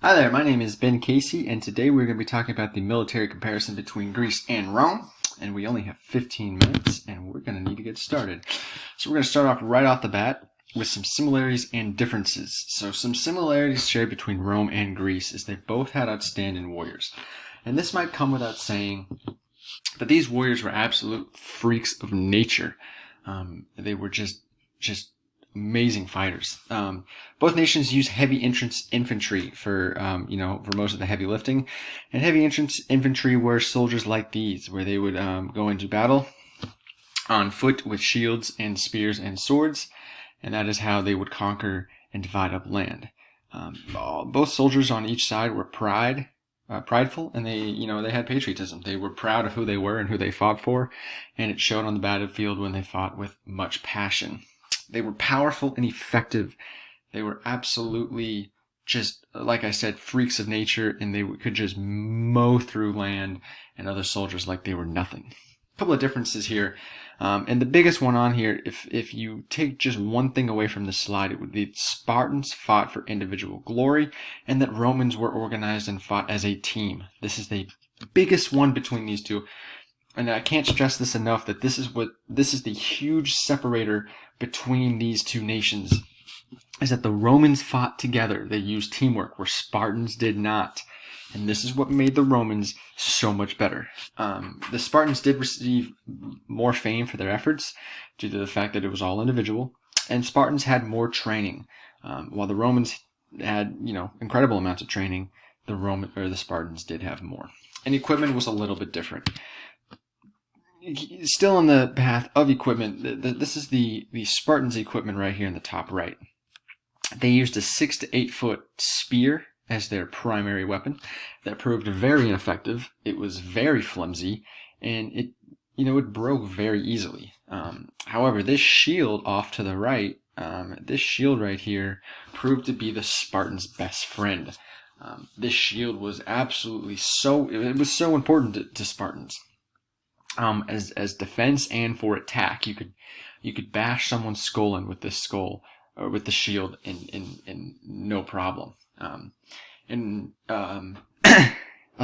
Hi there, my name is Ben Casey, and today we're going to be talking about the military comparison between Greece and Rome. And we only have 15 minutes, and we're going to need to get started. So we're going to start off right off the bat with some similarities and differences. So some similarities shared between Rome and Greece is they both had outstanding warriors. And this might come without saying, but these warriors were absolute freaks of nature. They were just amazing fighters. Both nations used heavy entrance infantry for most of the heavy lifting. And heavy entrance infantry were soldiers like these, where they would go into battle on foot with shields and spears and swords. And that is how they would conquer and divide up land. Both soldiers on each side were prideful, and they had patriotism. They were proud of who they were and who they fought for, and it showed on the battlefield when they fought with much passion. They were powerful and effective. They were absolutely just, like I said, freaks of nature, and they could just mow through land and other soldiers like they were nothing. A couple of differences here. And the biggest one on here, if you take just one thing away from this slide, it would be Spartans fought for individual glory, and that Romans were organized and fought as a team. This is the biggest one between these two. And I can't stress this enough, that this is the huge separator between these two nations, is that the Romans fought together. They used teamwork, where Spartans did not. And this is what made the Romans so much better. The Spartans did receive more fame for their efforts due to the fact that it was all individual, and Spartans had more training. While the Romans had, incredible amounts of training, the Spartans did have more. And equipment was a little bit different. Still on the path of equipment, this is the Spartans' equipment right here in the top right. They used a 6 to 8 foot spear as their primary weapon. That proved very ineffective. It was very flimsy, and it broke very easily. However, this shield off to the right, this shield right here, proved to be the Spartans' best friend. This shield was absolutely so important to Spartans. As defense and for attack, you could bash someone's skull in with this skull or with the shield in no problem. A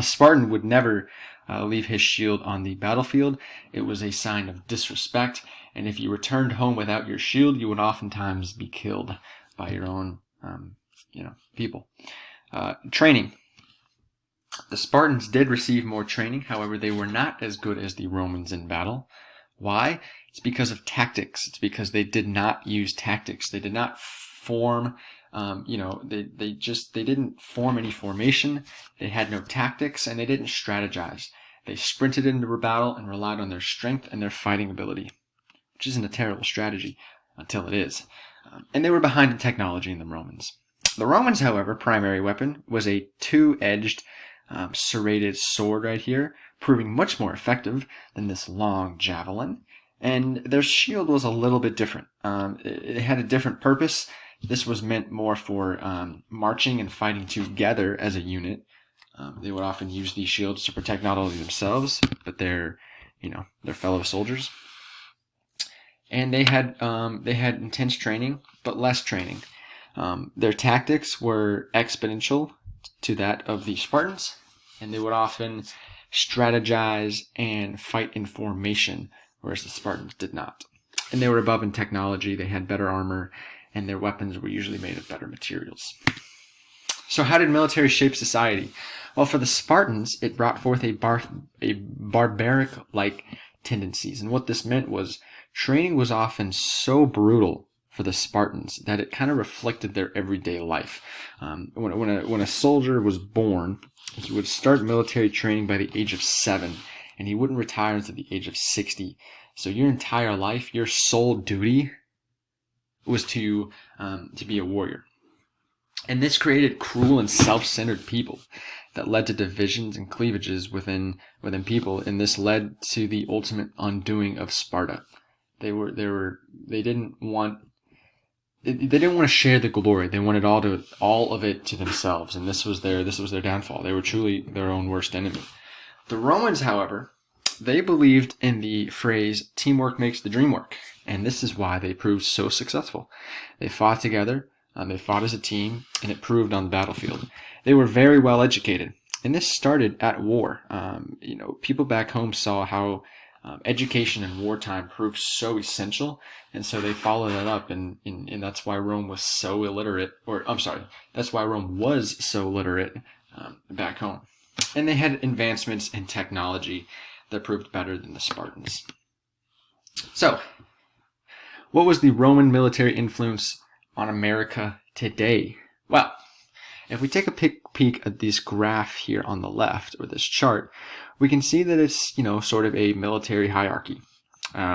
Spartan would never leave his shield on the battlefield. It was a sign of disrespect, and if you returned home without your shield, you would oftentimes be killed by your own people. Training. The Spartans did receive more training, however, they were not as good as the Romans in battle. Why? It's because of tactics. It's because they did not use tactics. They did not form, they didn't form any formation. They had no tactics, and they didn't strategize. They sprinted into battle and relied on their strength and their fighting ability, which isn't a terrible strategy until it is. And they were behind in technology in the Romans. The Romans, however, primary weapon was a two-edged serrated sword right here, proving much more effective than this long javelin. And their shield was a little bit different. It had a different purpose. This was meant more for marching and fighting together as a unit. They would often use these shields to protect not only themselves, but their fellow soldiers. And they had intense training, but less training. Their tactics were exponential to that of the Spartans, and they would often strategize and fight in formation, whereas the Spartans did not. And they were above in technology. They had better armor, and their weapons were usually made of better materials. So how did military shape society? Well, for the Spartans, it brought forth a barbaric-like tendencies. And what this meant was training was often so brutal for the Spartans that it kind of reflected their everyday life. When a soldier was born, he would start military training by the age of 7, and he wouldn't retire until the age of 60. So your entire life, your sole duty was to be a warrior. And this created cruel and self-centered people that led to divisions and cleavages within people, and this led to the ultimate undoing of Sparta. They didn't want to share the glory. They wanted all of it to themselves, and this was their downfall. They were truly their own worst enemy. The Romans, however, they believed in the phrase "teamwork makes the dream work," and this is why they proved so successful. They fought together. They fought as a team, and it proved on the battlefield. They were very well educated, and this started at war. People back home saw how education in wartime proved so essential, and so they followed that up, and that's why Rome was so illiterate, that's why Rome was so literate back home. And they had advancements in technology that proved better than the Spartans. So, what was the Roman military influence on America today? Well, if we take a peek at this graph here on the left, or this chart, we can see that it's, sort of a military hierarchy,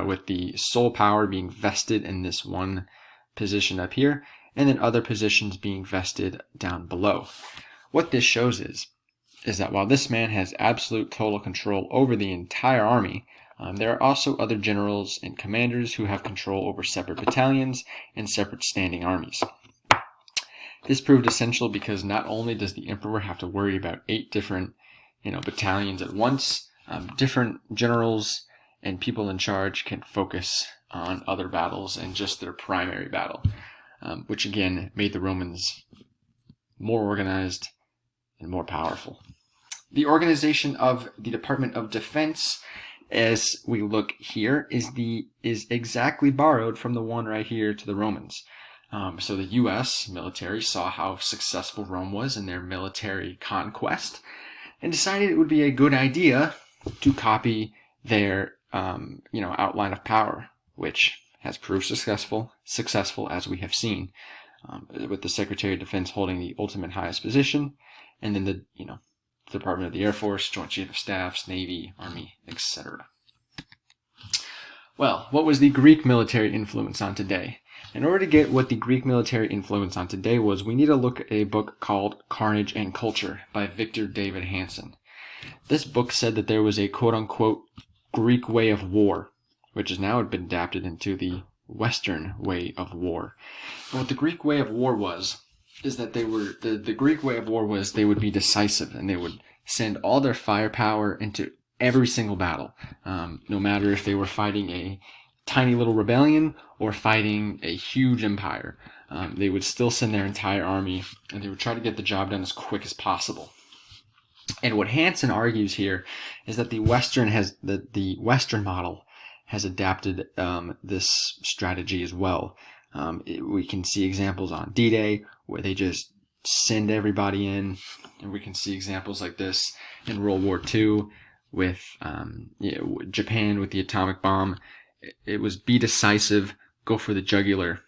with the sole power being vested in this one position up here, and then other positions being vested down below. What this shows is that while this man has absolute total control over the entire army, there are also other generals and commanders who have control over separate battalions and separate standing armies. This proved essential because not only does the emperor have to worry about 8 different, battalions at once, different generals and people in charge can focus on other battles and just their primary battle, which again made the Romans more organized and more powerful. The organization of the Department of Defense, as we look here, is exactly borrowed from the one right here to the Romans. So the U.S. military saw how successful Rome was in their military conquest and decided it would be a good idea to copy their, outline of power, which has proved successful as we have seen, with the Secretary of Defense holding the ultimate highest position, and then the, Department of the Air Force, Joint Chief of Staffs, Navy, Army, etc. Well, what was the Greek military influence on today? In order to get what the Greek military influence on today was, we need to look at a book called Carnage and Culture by Victor David Hanson. This book said that there was a quote-unquote Greek way of war, which has now been adapted into the Western way of war. And what the Greek way of war was, is that they would be decisive, and they would send all their firepower into every single battle, no matter if they were fighting a tiny little rebellion or fighting a huge empire. They would still send their entire army, and they would try to get the job done as quick as possible. And what Hanson argues here is that the Western model has adapted this strategy as well. We can see examples on D-Day where they just send everybody in, and we can see examples like this in World War II with Japan with the atomic bomb. It was be decisive, go for the jugular.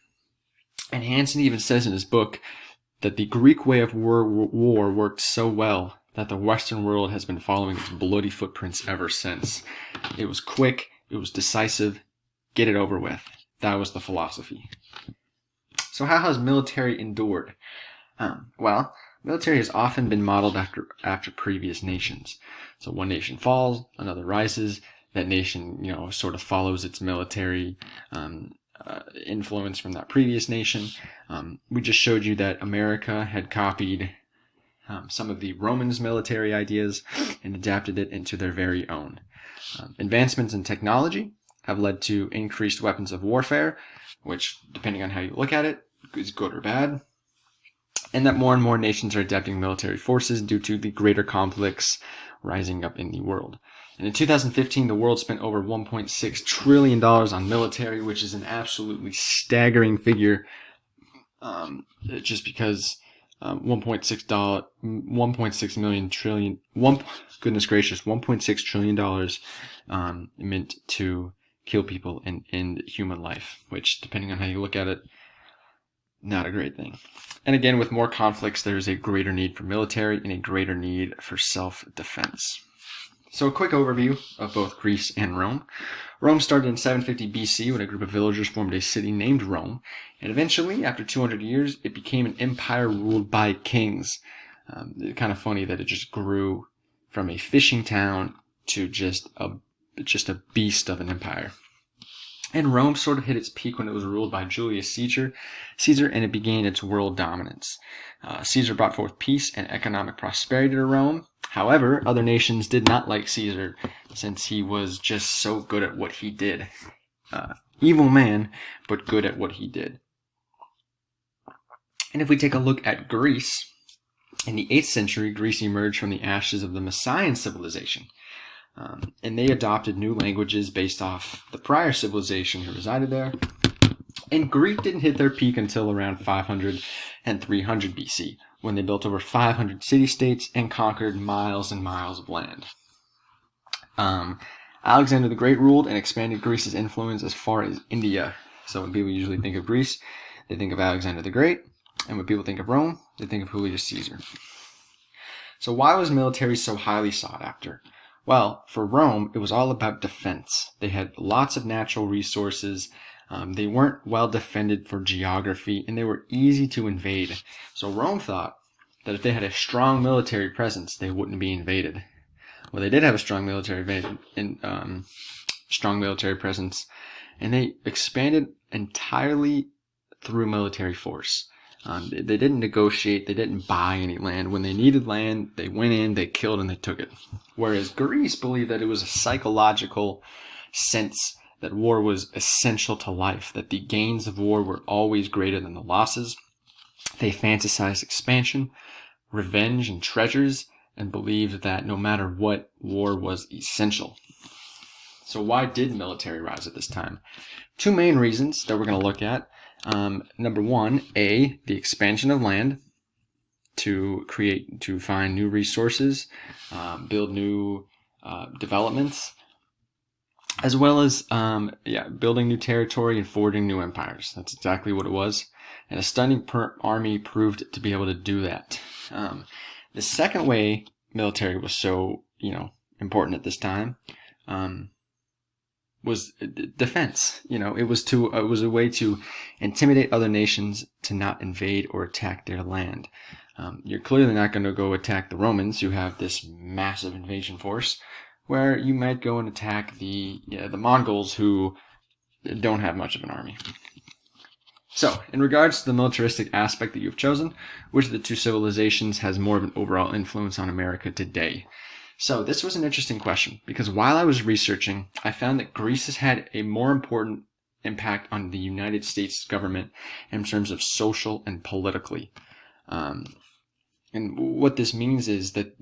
And Hanson even says in his book that the Greek way of war worked so well that the Western world has been following its bloody footprints ever since. It was quick, it was decisive, get it over with. That was the philosophy. So how has military endured? Military has often been modeled after previous nations. So one nation falls, another rises. That nation, sort of follows its military influence from that previous nation. We just showed you that America had copied some of the Romans' military ideas and adapted it into their very own. Advancements in technology have led to increased weapons of warfare, which, depending on how you look at it, is good or bad. And that more and more nations are adapting military forces due to the greater conflicts rising up in the world. And in 2015, the world spent over $1.6 trillion on military, which is an absolutely staggering figure, just because $1.6 trillion meant to kill people and end human life, which, depending on how you look at it, not a great thing. And again, with more conflicts, there's a greater need for military and a greater need for self-defense. So a quick overview of both Greece and Rome. Rome started in 750 BC when a group of villagers formed a city named Rome, and eventually, after 200 years, it became an empire ruled by kings. It's kind of funny that it just grew from a fishing town to just a beast of an empire. And Rome sort of hit its peak when it was ruled by Julius Caesar, and it began its world dominance. Caesar brought forth peace and economic prosperity to Rome. However, other nations did not like Caesar, since he was just so good at what he did. Evil man, but good at what he did. And if we take a look at Greece, in the 8th century, Greece emerged from the ashes of the Massian civilization. And they adopted new languages based off the prior civilization who resided there. And Greek didn't hit their peak until around 500 and 300 BC, when they built over 500 city-states and conquered miles and miles of land. Alexander the Great ruled and expanded Greece's influence as far as India. So when people usually think of Greece, they think of Alexander the Great. And when people think of Rome, they think of Julius Caesar. So why was military so highly sought after? Well, for Rome, it was all about defense. They had lots of natural resources. They weren't well defended for geography, and they were easy to invade. So Rome thought that if they had a strong military presence, they wouldn't be invaded. Well, they did have a strong military presence, and they expanded entirely through military force. They didn't negotiate. They didn't buy any land. When they needed land, they went in, they killed, and they took it. Whereas Greece believed that it was a psychological sense that war was essential to life, that the gains of war were always greater than the losses. They fantasized expansion, revenge, and treasures, and believed that no matter what, war was essential. So why did military rise at this time? Two main reasons that we're going to look at. Number one, the expansion of land to find new resources, build new developments, as well as building new territory and forging new empires. That's exactly what it was. And a stunning army proved to be able to do that. The second way military was so important at this time was defense. It was a way to intimidate other nations to not invade or attack their land. You're clearly not going to go attack the Romans, who have this massive invasion force, where you might go and attack the Mongols, who don't have much of an army. So, in regards to the militaristic aspect that you've chosen, which of the two civilizations has more of an overall influence on America today? So this was an interesting question, because while I was researching, I found that Greece has had a more important impact on the United States government in terms of social and politically. And what this means is that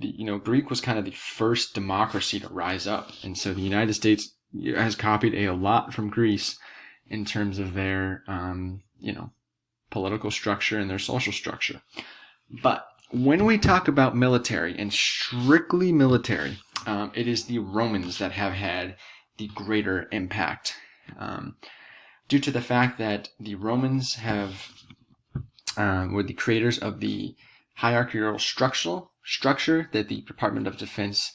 Greek was kind of the first democracy to rise up, and so the United States has copied a lot from Greece in terms of their political structure and their social structure. But when we talk about military, and strictly military, it is the Romans that have had the greater impact, due to the fact that the Romans were the creators of the hierarchical structure that the Department of Defense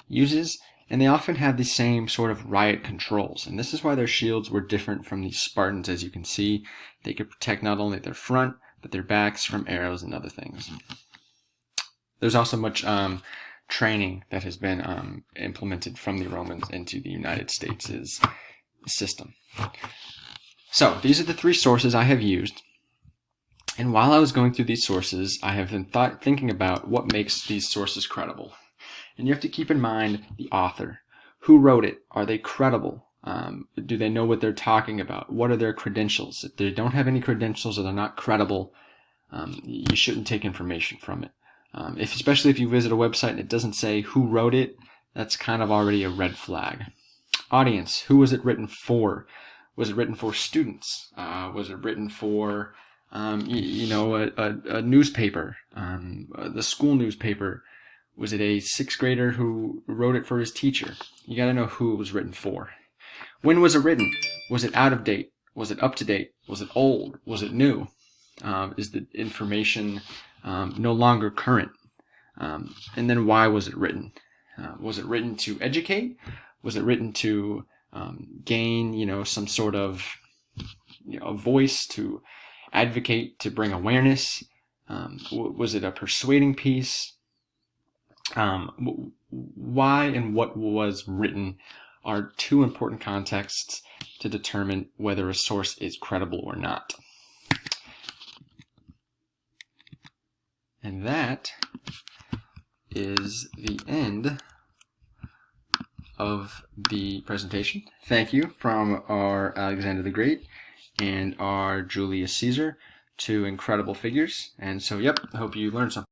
uses, and they often have the same sort of riot controls. And this is why their shields were different from the Spartans. As you can see, they could protect not only their front, but their backs from arrows and other things. There's also much training that has been implemented from the Romans into the United States' system. So these are the three sources I have used. And while I was going through these sources, I have been thinking about what makes these sources credible. And you have to keep in mind the author. Who wrote it? Are they credible? Do they know what they're talking about? What are their credentials? If they don't have any credentials or they're not credible, you shouldn't take information from it. Especially if you visit a website and it doesn't say who wrote it, that's kind of already a red flag. Audience, who was it written for? Was it written for students? Was it written for a newspaper, the school newspaper? Was it a sixth grader who wrote it for his teacher? You got to know who it was written for. When was it written? Was it out of date? Was it up to date? Was it old? Was it new? Is the information no longer current? And then why was it written? Was it written to educate? Was it written to gain, some sort of, a voice, to advocate, to bring awareness? Was it a persuading piece? Why and what was written are two important contexts to determine whether a source is credible or not. And that is the end of the presentation. Thank you from our Alexander the Great and our Julius Caesar two incredible figures. And so, yep, I hope you learned something.